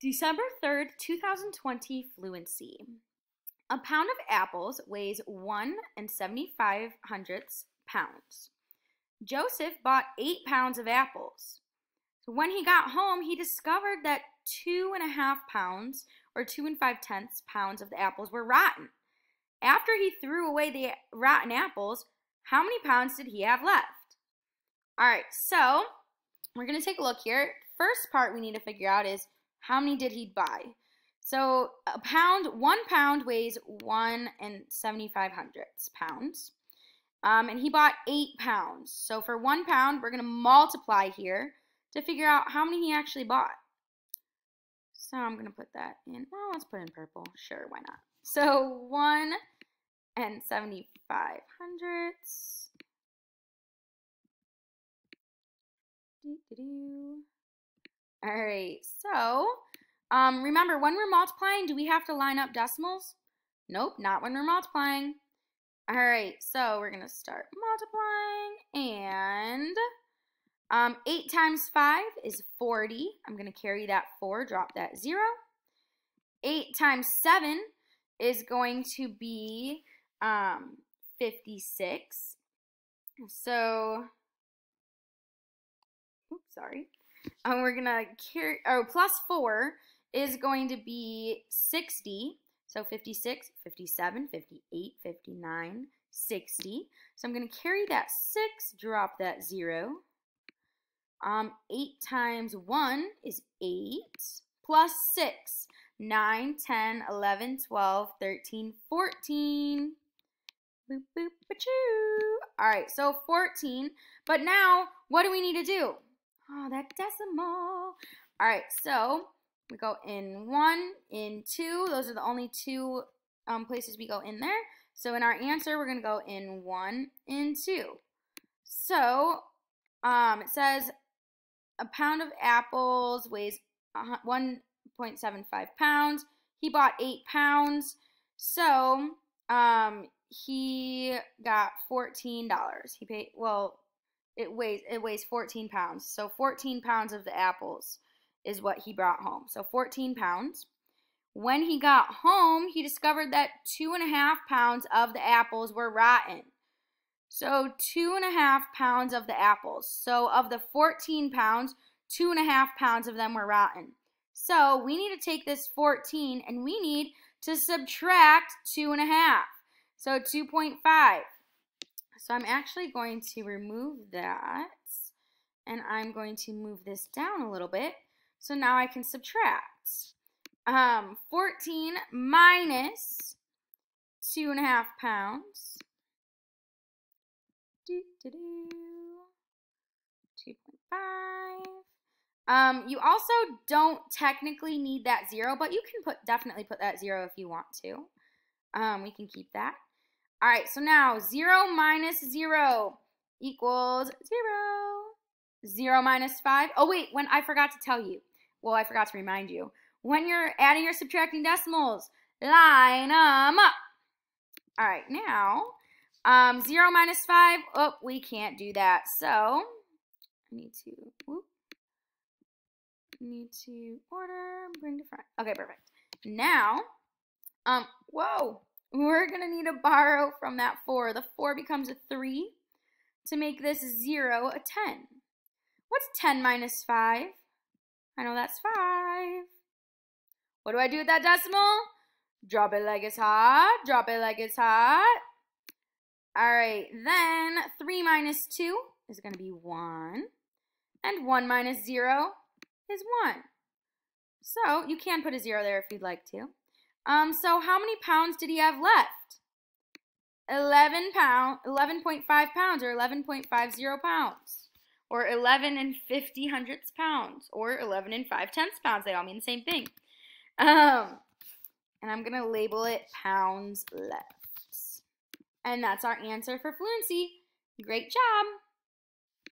December 3rd, 2020 Fluency. A pound of apples weighs 1 75/100 pounds. Joseph bought 8 pounds of apples. So when he got home, he discovered that 2.5 pounds, or 2 5/10 pounds of the apples were rotten. After he threw away the rotten apples, how many pounds did he have left? All right, so we're going to take a look here. First part we need to figure out is how many did he buy? So 1 pound weighs 1 75/100 pounds. And he bought 8 pounds. So for 1 pound, we're going to multiply here to figure out how many he actually bought. So I'm going to put that in, well, let's put in purple. Sure, why not? So 1 75/100. All right, so remember, when we're multiplying, do we have to line up decimals? Nope, not when we're multiplying. All right, so we're going to start multiplying, and 8 times 5 is 40. I'm going to carry that 4, drop that 0. 8 times 7 is going to be 56. So, oops, sorry. We're going to carry, plus 4 is going to be 60. So 56, 57, 58, 59, 60. So I'm going to carry that 6, drop that 0. 8 times 1 is 8, plus 6, 9, 10, 11, 12, 13, 14. Boop, boop, ba-choo. All right, so 14. But now, what do we need to do? Oh, that decimal. All right, so we go in 1, in 2. Those are the only 2 places we go in there. So in our answer, we're going to go in 1, in 2. So it says a pound of apples weighs 1.75 pounds. He bought 8 pounds. So he got $14. He paid, well, it weighs 14 pounds. So 14 pounds of the apples is what he brought home. So 14 pounds. When he got home, he discovered that 2.5 pounds of the apples were rotten. So 2.5 pounds of the apples. So of the 14 pounds, 2.5 pounds of them were rotten. So we need to take this 14 and we need to subtract 2.5. So 2.5. So I'm actually going to remove that, and I'm going to move this down a little bit. So now I can subtract. 14 minus 2.5 pounds. 2.5. You also don't technically need that 0, but you can definitely put that 0 if you want to. We can keep that. All right, so now 0 minus 0 equals 0. 0 minus 5. Oh, wait, I forgot to tell you. Well, I forgot to remind you. When you're adding or subtracting decimals, line them up. All right, now, 0 minus 5. Oh, we can't do that. So, I need to order, bring to front. Okay, perfect. Now, whoa. We're going to need to borrow from that 4. The 4 becomes a 3 to make this 0 a 10. What's 10 minus 5? I know that's 5. What do I do with that decimal? Drop it like it's hot. Drop it like it's hot. All right, then 3 minus 2 is going to be 1. And 1 minus 0 is 1. So you can put a 0 there if you'd like to. So how many pounds did he have left? 11.5 pounds, or 11.50 pounds, or 11 50/100 pounds, or 11 5/10 pounds. They all mean the same thing. And I'm going to label it pounds left. And that's our answer for Fluency. Great job.